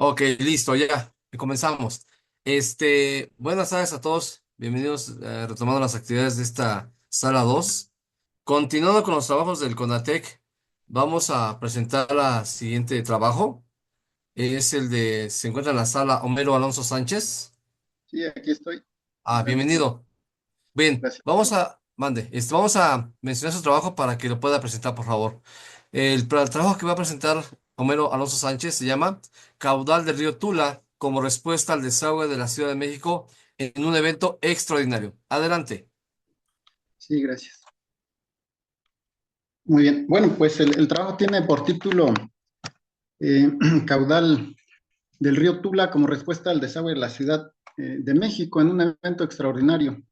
Ok, listo, ya, comenzamos. Buenas tardes a todos, bienvenidos retomando las actividades de esta sala 2. Continuando con los trabajos del CONATEC, vamos a presentar la siguiente trabajo. Es el de, se encuentra en la sala Homero Alonso Sánchez. Sí, aquí estoy. Adelante. Bienvenido. Bien, Gracias. vamos a mencionar su trabajo para que lo pueda presentar, por favor. El trabajo que va a presentar Homero Alonso Sánchez se llama Caudal del río Tula como respuesta al desagüe de la Ciudad de México en un evento extraordinario. Adelante. Sí, gracias. Muy bien. Bueno, pues el trabajo tiene por título Caudal del río Tula como respuesta al desagüe de la Ciudad de México en un evento extraordinario.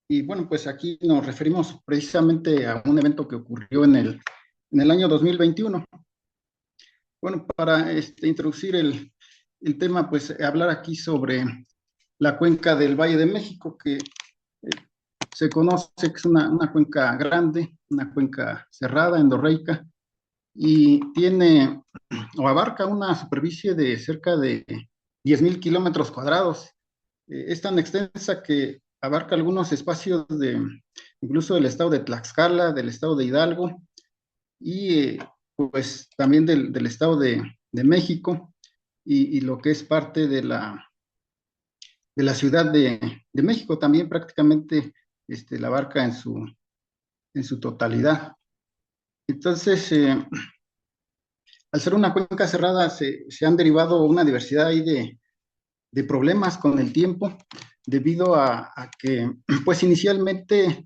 Y bueno, pues aquí nos referimos precisamente a un evento que ocurrió en el año 2021. Bueno, para introducir el tema, pues hablar aquí sobre la cuenca del Valle de México, que se conoce que es una cuenca grande, una cuenca cerrada, endorreica, y tiene o abarca una superficie de cerca de 10,000 kilómetros cuadrados. Es tan extensa que abarca algunos espacios incluso del estado de Tlaxcala, del estado de Hidalgo y pues también del estado de México y lo que es parte de la Ciudad de México también prácticamente la abarca en su totalidad. Entonces, al ser una cuenca cerrada, se han derivado una diversidad ahí de problemas con el tiempo, debido a que, pues inicialmente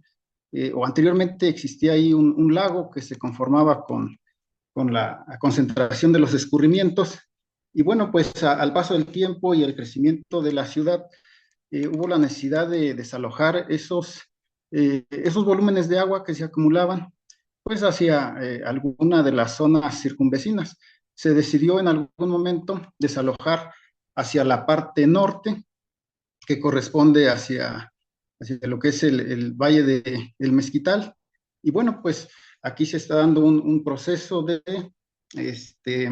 o anteriormente existía ahí un lago que se conformaba con la concentración de los escurrimientos. Y bueno, pues al paso del tiempo y el crecimiento de la ciudad, hubo la necesidad de desalojar esos volúmenes de agua que se acumulaban pues hacia alguna de las zonas circunvecinas. Se decidió en algún momento desalojar hacia la parte norte, que corresponde hacia lo que es el Valle del Mezquital. Y bueno, pues aquí se está dando un proceso de este,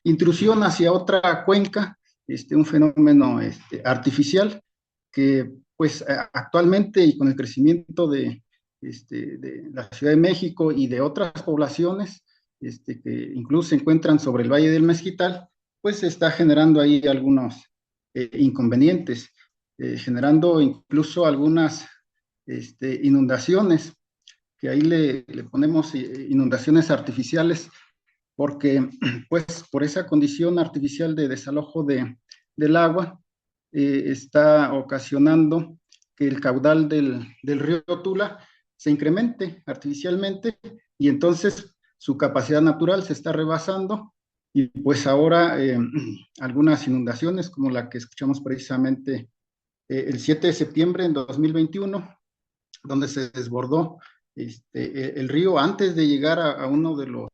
intrusión hacia otra cuenca, un fenómeno artificial que pues actualmente y con el crecimiento de la Ciudad de México y de otras poblaciones que incluso se encuentran sobre el Valle del Mezquital, pues se está generando ahí algunos inconvenientes, generando incluso algunas inundaciones, que ahí le ponemos inundaciones artificiales, porque pues por esa condición artificial de desalojo del agua, está ocasionando que el caudal del río Tula se incremente artificialmente y entonces su capacidad natural se está rebasando y pues ahora algunas inundaciones como la que escuchamos precisamente el 7 de septiembre en 2021, donde se desbordó el río antes de llegar a uno de los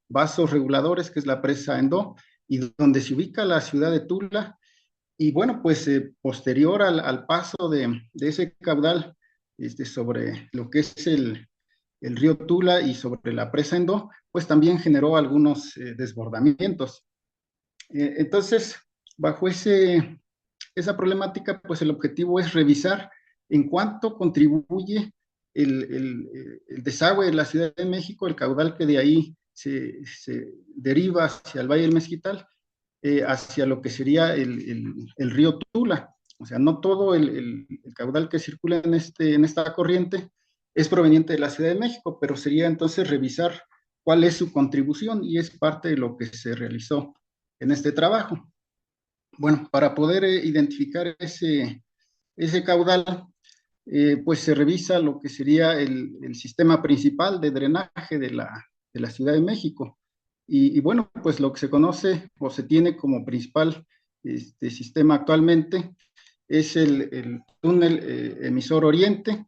vasos reguladores, que es la presa Endó, y donde se ubica la ciudad de Tula. Y bueno, pues posterior al paso de ese caudal sobre lo que es el río Tula y sobre la presa Endó, pues también generó algunos desbordamientos. Entonces, bajo esa problemática, pues el objetivo es revisar en cuánto contribuye el desagüe de la Ciudad de México, el caudal que de ahí se deriva hacia el Valle del Mezquital, hacia lo que sería el río Tula. O sea, no todo el caudal que circula en esta corriente es proveniente de la Ciudad de México, pero sería entonces revisar cuál es su contribución y es parte de lo que se realizó en este trabajo. Bueno, para poder identificar ese caudal, pues se revisa lo que sería el sistema principal de drenaje de la Ciudad de México. Y bueno, pues lo que se conoce o se tiene como principal sistema actualmente es el túnel emisor oriente,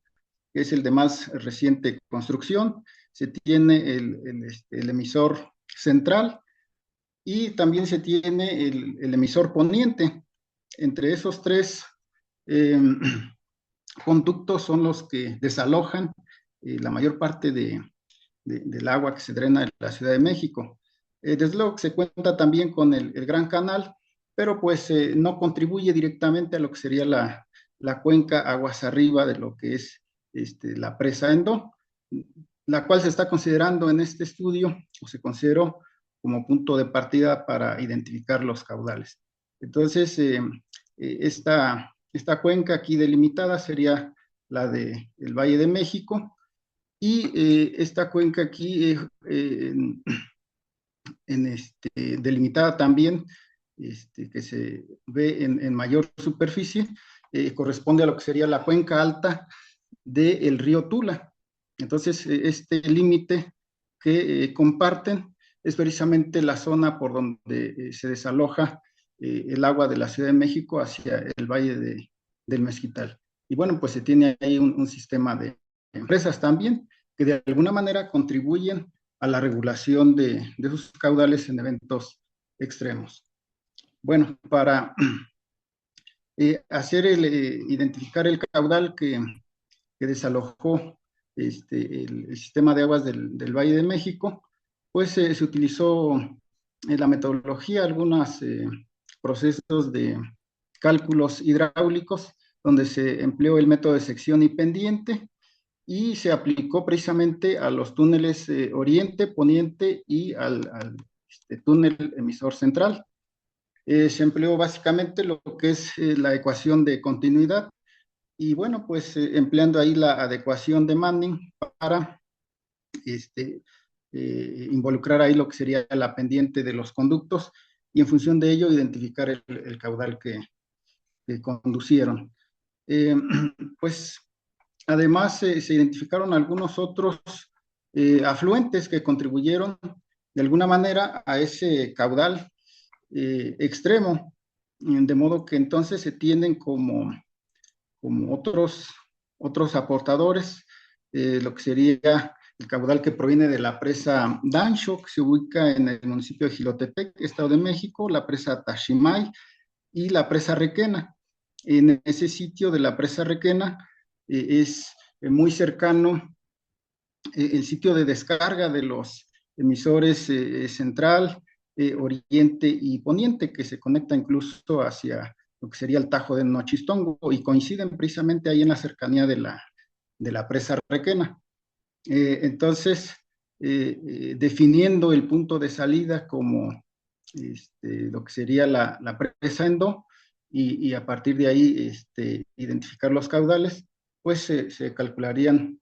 que es el de más reciente construcción. Se tiene el emisor central y también se tiene el emisor poniente. Entre esos tres eh, conductos son los que desalojan la mayor parte del agua que se drena en la Ciudad de México. Desde luego que se cuenta también con el Gran Canal, pero pues no contribuye directamente a lo que sería la cuenca aguas arriba de lo que es la presa Endo, la cual se está considerando en este estudio, o se consideró como punto de partida para identificar los caudales. Entonces, esta cuenca aquí delimitada sería la del Valle de México, y esta cuenca aquí delimitada también, que se ve en mayor superficie, corresponde a lo que sería la cuenca alta del río Tula. Entonces, este límite que comparten es precisamente la zona por donde se desaloja el agua de la Ciudad de México hacia el Valle del Mezquital. Y bueno, pues se tiene ahí un sistema de empresas también que de alguna manera contribuyen a la regulación de sus caudales en eventos extremos. Bueno, para identificar el caudal que desalojó el sistema de aguas del Valle de México, pues se utilizó la metodología, algunos procesos de cálculos hidráulicos, donde se empleó el método de sección y pendiente, y se aplicó precisamente a los túneles oriente, poniente y al túnel emisor central. Se empleó básicamente lo que es la ecuación de continuidad, y bueno, pues empleando ahí la adecuación de Manning para este, involucrar ahí lo que sería la pendiente de los conductos, y en función de ello identificar el caudal que conducieron. Eh, pues además se identificaron algunos otros afluentes que contribuyeron de alguna manera a ese caudal extremo, de modo que entonces se tienen como otros aportadores, lo que sería el caudal que proviene de la presa Dancho, que se ubica en el municipio de Jilotepec, Estado de México, la presa Tashimay y la presa Requena. En ese sitio de la presa Requena es muy cercano el sitio de descarga de los emisores central, oriente y poniente, que se conecta incluso hacia lo que sería el Tajo de Nochistongo, y coinciden precisamente ahí en la cercanía de la presa Requena. Entonces, definiendo el punto de salida como lo que sería la presa Endo, y a partir de ahí identificar los caudales, pues se calcularían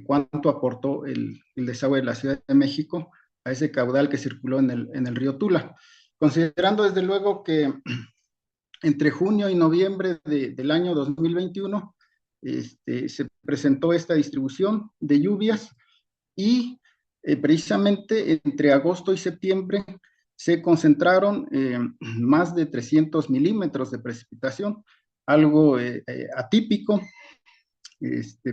cuánto aportó el desagüe de la Ciudad de México a ese caudal que circuló en el río Tula. Considerando desde luego que entre junio y noviembre del año 2021 se presentó esta distribución de lluvias, y precisamente entre agosto y septiembre se concentraron más de 300 milímetros de precipitación, algo atípico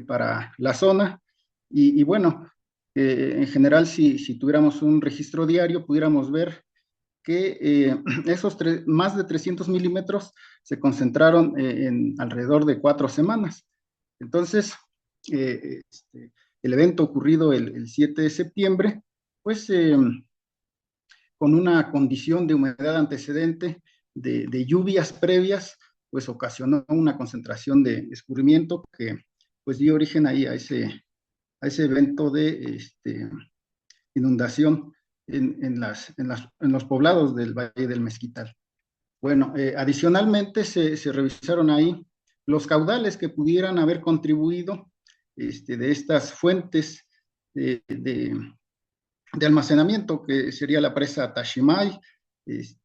para la zona. Y bueno, en general, si tuviéramos un registro diario, pudiéramos ver que esos más de 300 milímetros se concentraron en alrededor de 4 semanas. Entonces, el evento ocurrido el 7 de septiembre, pues con una condición de humedad antecedente de lluvias previas, pues ocasionó una concentración de escurrimiento que pues dio origen ahí a ese evento de inundación en los poblados del Valle del Mezquital. Bueno, adicionalmente se revisaron ahí los caudales que pudieran haber contribuido de estas fuentes de almacenamiento, que sería la presa Tashimay,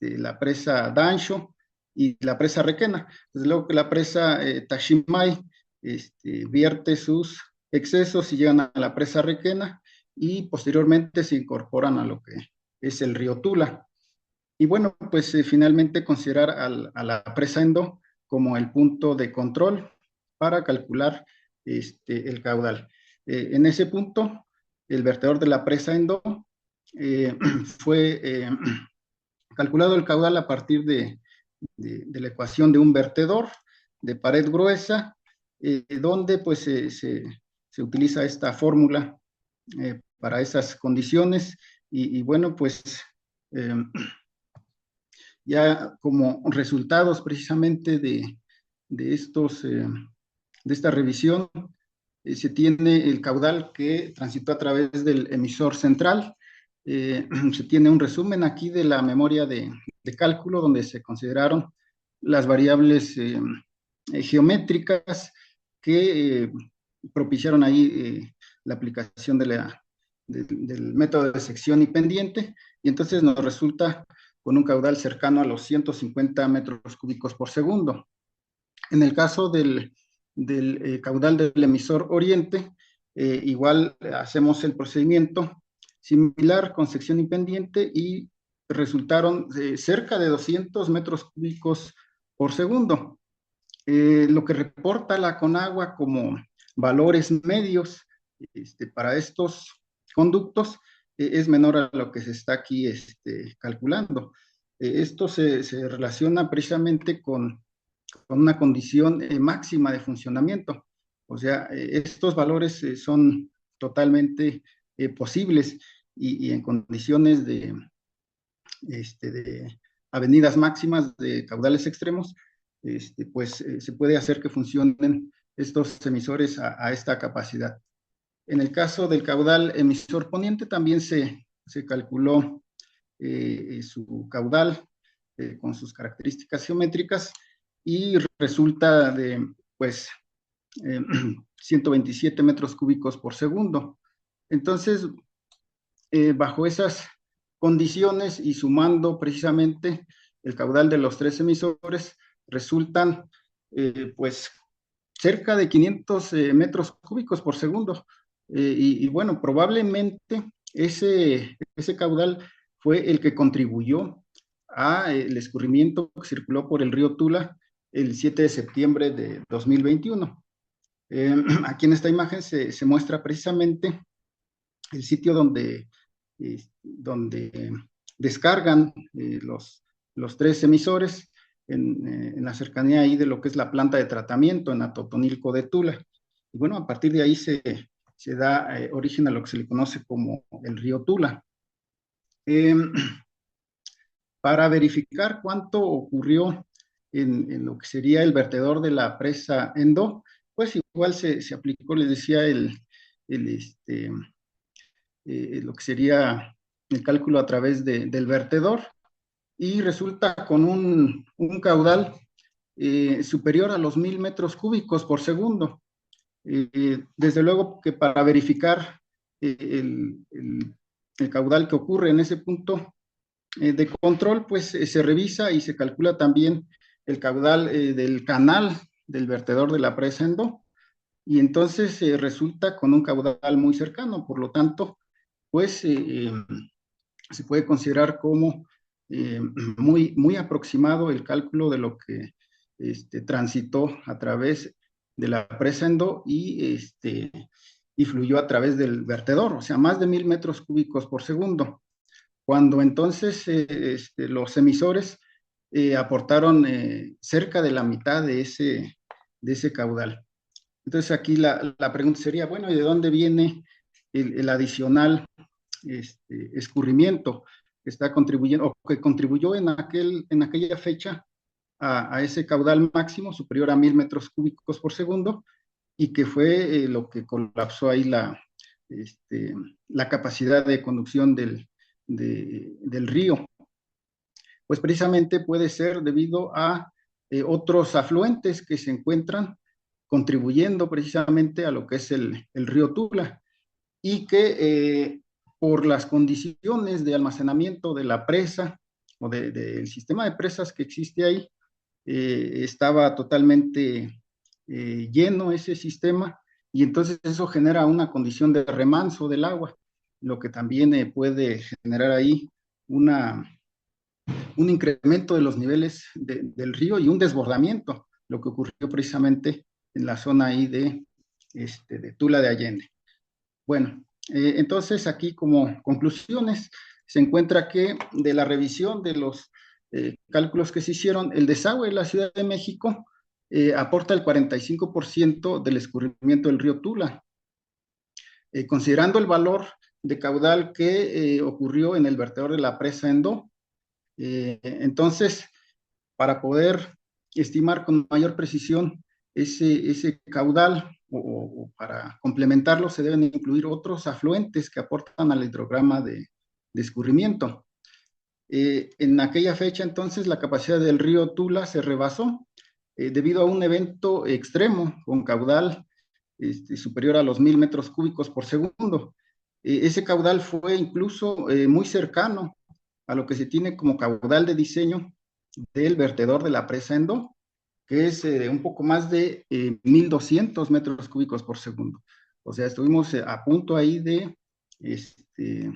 la presa Dancho y la presa Requena. Desde luego que la presa Tashimay vierte sus excesos y llegan a la presa Requena, y posteriormente se incorporan a lo que es el río Tula. Y bueno, pues finalmente considerar a la presa Endo como el punto de control para calcular el caudal. En ese punto, el vertedor de la presa Endo fue calculado el caudal a partir de la ecuación de un vertedor de pared gruesa, donde pues se utiliza esta fórmula para esas condiciones, y bueno, pues ya como resultados precisamente de estos, de esta revisión, se tiene el caudal que transitó a través del emisor central. Se tiene un resumen aquí de la memoria de cálculo donde se consideraron las variables geométricas que propiciaron ahí la aplicación del método de sección y pendiente, y entonces nos resulta con un caudal cercano a los 150 metros cúbicos por segundo. En el caso del caudal del emisor oriente, igual hacemos el procedimiento similar con sección y pendiente y resultaron cerca de 200 metros cúbicos por segundo. Lo que reporta la Conagua como valores medios para estos conductos es menor a lo que se está aquí calculando. Esto se relaciona precisamente con una condición máxima de funcionamiento. O sea, estos valores son totalmente posibles y en condiciones de avenidas máximas de caudales extremos, pues se puede hacer que funcionen estos emisores a esta capacidad. En el caso del caudal emisor poniente también se calculó su caudal con sus características geométricas y resulta de, pues, eh, 127 metros cúbicos por segundo. Entonces, bajo esas condiciones y sumando precisamente el caudal de los tres emisores, resultan, pues, cerca de 500 metros cúbicos por segundo. Y bueno, probablemente ese caudal fue el que contribuyó a el escurrimiento que circuló por el río Tula el 7 de septiembre de 2021. Aquí en esta imagen se muestra precisamente el sitio donde descargan los tres emisores en la cercanía ahí de lo que es la planta de tratamiento en Atotonilco de Tula. Y bueno, a partir de ahí se da origen a lo que se le conoce como el río Tula. Eh, para verificar cuánto ocurrió en lo que sería el vertedor de la presa Endo, pues igual se aplicó, les decía, lo que sería el cálculo a través del vertedor y resulta con un caudal superior a los 1000 metros cúbicos por segundo. Desde luego que para verificar el caudal que ocurre en ese punto de control, pues se revisa y se calcula también el caudal del canal del vertedor de la presa Endo, y entonces resulta con un caudal muy cercano, por lo tanto, pues se puede considerar como muy aproximado el cálculo de lo que transitó a través de la presa Endo y fluyó a través del vertedor, o sea, más de 1000 metros cúbicos por segundo. Cuando entonces los emisores aportaron cerca de la mitad de ese caudal. Entonces aquí la pregunta sería, bueno, ¿y de dónde viene el adicional escurrimiento que está contribuyendo o que contribuyó en aquella fecha a ese caudal máximo superior a 1000 metros cúbicos por segundo y que fue lo que colapsó ahí la capacidad de conducción del río? Pues precisamente puede ser debido a otros afluentes que se encuentran contribuyendo precisamente a lo que es el río Tula y que por las condiciones de almacenamiento de la presa o del sistema de presas que existe ahí, estaba totalmente lleno ese sistema y entonces eso genera una condición de remanso del agua, lo que también puede generar ahí una, un incremento de los niveles del río y un desbordamiento, lo que ocurrió precisamente en la zona ahí de Tula de Allende. Bueno, entonces aquí como conclusiones se encuentra que de la revisión de los cálculos que se hicieron, el desagüe de la Ciudad de México aporta el 45% del escurrimiento del río Tula. Considerando el valor de caudal que ocurrió en el vertedor de la presa Endo, Entonces, para poder estimar con mayor precisión ese caudal o para complementarlo se deben incluir otros afluentes que aportan al hidrograma de escurrimiento. En aquella fecha entonces la capacidad del río Tula se rebasó debido a un evento extremo con caudal superior a los 1000 metros cúbicos por segundo. Ese caudal fue incluso muy cercano a lo que se tiene como caudal de diseño del vertedor de la presa Endo, que es un poco más de 1200 metros cúbicos por segundo. O sea, estuvimos a punto ahí este,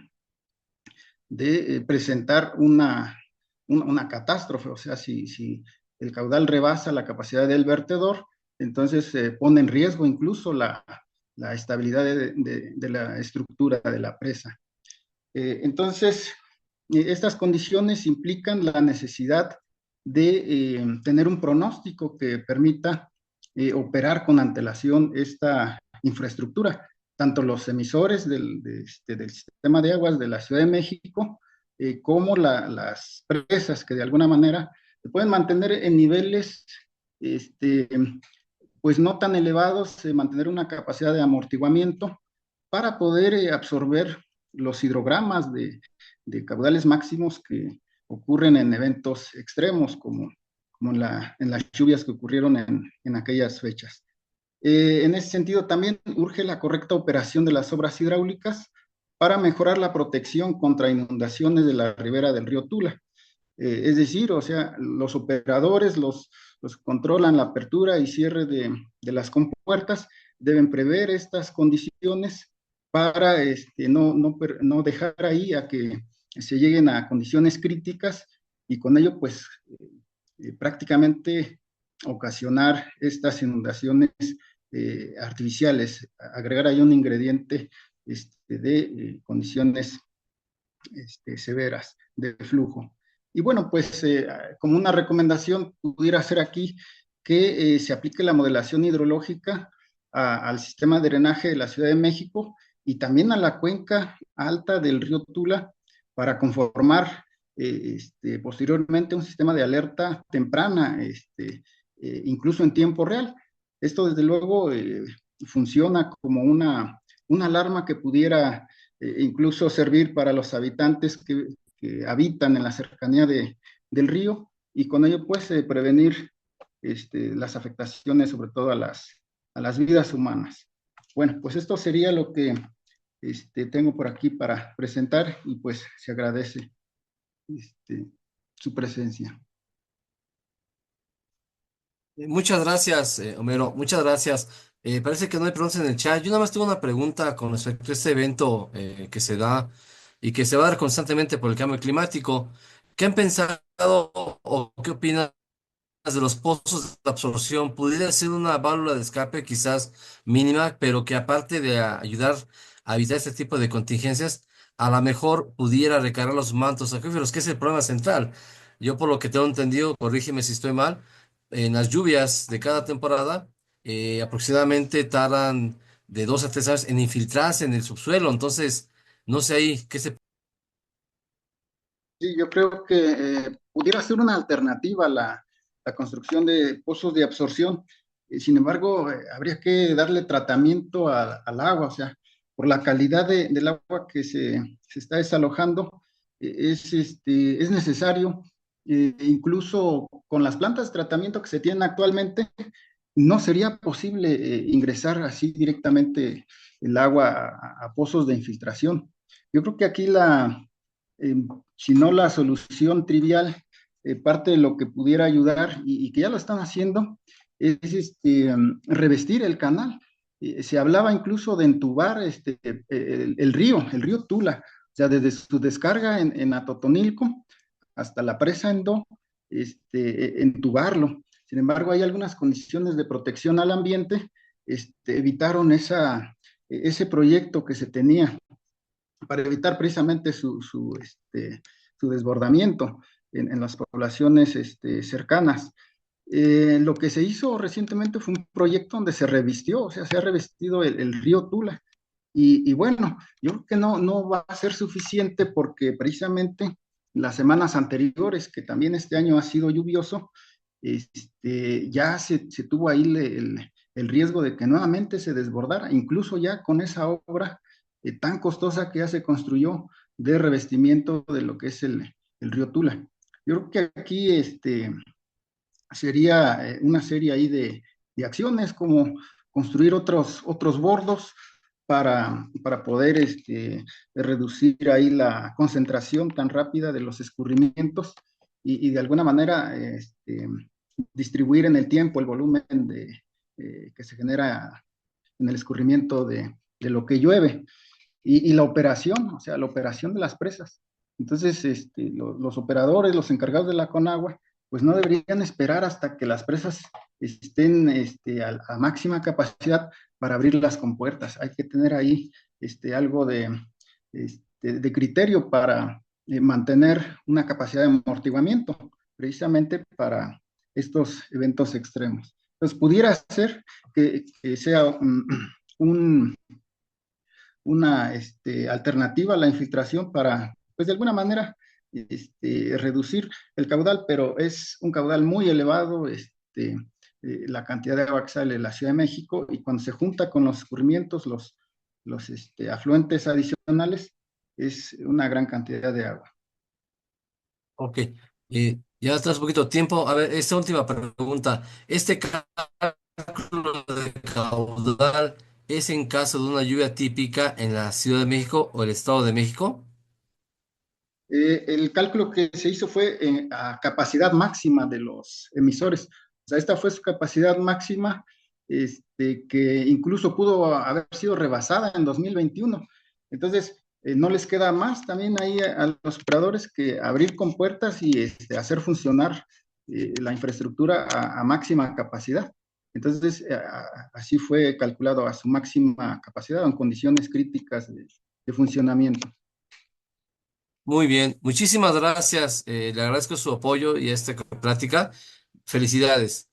de presentar una catástrofe. O sea, si el caudal rebasa la capacidad del vertedor, entonces pone en riesgo incluso la estabilidad de la estructura de la presa. Entonces, estas condiciones implican la necesidad de tener un pronóstico que permita operar con antelación esta infraestructura, tanto los emisores del sistema de aguas de la Ciudad de México, como las presas que de alguna manera se pueden mantener en niveles este, pues no tan elevados, mantener una capacidad de amortiguamiento para poder absorber los hidrogramas de caudales máximos que ocurren en eventos extremos, como en las lluvias que ocurrieron en aquellas fechas. En ese sentido, también urge la correcta operación de las obras hidráulicas para mejorar la protección contra inundaciones de la ribera del río Tula. Es decir, o sea, los operadores, los que controlan la apertura y cierre de las compuertas, deben prever estas condiciones para no dejar ahí a que se lleguen a condiciones críticas y con ello, pues, prácticamente ocasionar estas inundaciones artificiales, agregar ahí un ingrediente de condiciones severas de flujo. Y bueno, pues como una recomendación pudiera ser aquí que se aplique la modelación hidrológica al sistema de drenaje de la Ciudad de México y también a la cuenca alta del río Tula para conformar posteriormente un sistema de alerta temprana, incluso en tiempo real. Esto desde luego funciona como una alarma que pudiera incluso servir para los habitantes que habitan en la cercanía del río y con ello pues prevenir las afectaciones sobre todo a las vidas humanas. Bueno, pues esto sería lo que tengo por aquí para presentar y pues se agradece este, su presencia. Muchas gracias, Homero, muchas gracias. Parece que no hay preguntas en el chat. Yo nada más tengo una pregunta con respecto a este evento que se da y que se va a dar constantemente por el cambio climático. ¿Qué han pensado o qué opinan de los pozos de absorción? Pudiera ser una válvula de escape quizás mínima, pero que aparte de ayudar a evitar este tipo de contingencias, a lo mejor pudiera recargar los mantos acuíferos, que es el problema central. Yo por lo que tengo entendido, corrígeme si estoy mal, en las lluvias de cada temporada aproximadamente tardan de 2 a 3 años en infiltrarse en el subsuelo. Entonces, no sé ahí qué se... Sí, yo creo que pudiera ser una alternativa la construcción de pozos de absorción. Sin embargo, habría que darle tratamiento al agua, o sea, por la calidad del agua que se está desalojando, es necesario, incluso con las plantas de tratamiento que se tienen actualmente, no sería posible ingresar así directamente el agua a pozos de infiltración. Yo creo que aquí eh, si no la solución trivial, parte de lo que pudiera ayudar y que ya lo están haciendo es revestir el canal. Se hablaba incluso de entubar el río Tula, o sea, desde su descarga en Atotonilco hasta la presa Endo, entubarlo. Sin embargo, hay algunas condiciones de protección al ambiente, evitaron ese proyecto que se tenía para evitar precisamente su desbordamiento en las poblaciones cercanas. Lo que se hizo recientemente fue un proyecto donde se revistió, o sea, se ha revestido el río Tula. Y bueno, yo creo que no va a ser suficiente porque precisamente las semanas anteriores, que también este año ha sido lluvioso, ya se tuvo ahí el riesgo de que nuevamente se desbordara, incluso ya con esa obra tan costosa que ya se construyó de revestimiento de lo que es el río Tula. Yo creo que aquí sería una serie ahí de acciones como construir otros bordos para poder reducir ahí la concentración tan rápida de los escurrimientos y de alguna manera distribuir en el tiempo el volumen que se genera en el escurrimiento de lo que llueve y la operación, o sea, la operación de las presas. Entonces, los operadores, los encargados de la Conagua, pues no deberían esperar hasta que las presas estén a máxima capacidad para abrir las compuertas. Hay que tener ahí algo de criterio para mantener una capacidad de amortiguamiento, precisamente para estos eventos extremos. Entonces, pudiera ser que sea un una alternativa a la infiltración para, pues de alguna manera, reducir el caudal, pero es un caudal muy elevado, la cantidad de agua que sale de la Ciudad de México, y cuando se junta con los escurrimientos, los afluentes adicionales, es una gran cantidad de agua. Ok, ya estás un poquito de tiempo. A ver, esta última pregunta. ¿Este cálculo de caudal es en caso de una lluvia típica en la Ciudad de México o el Estado de México? El cálculo que se hizo fue a capacidad máxima de los emisores. O sea, esta fue su capacidad máxima, que incluso pudo haber sido rebasada en 2021. Entonces, no les queda más también ahí a los operadores que abrir compuertas y hacer funcionar la infraestructura a máxima capacidad. Entonces, así fue calculado a su máxima capacidad en condiciones críticas de funcionamiento. Muy bien, muchísimas gracias. Le agradezco su apoyo y esta plática. Felicidades.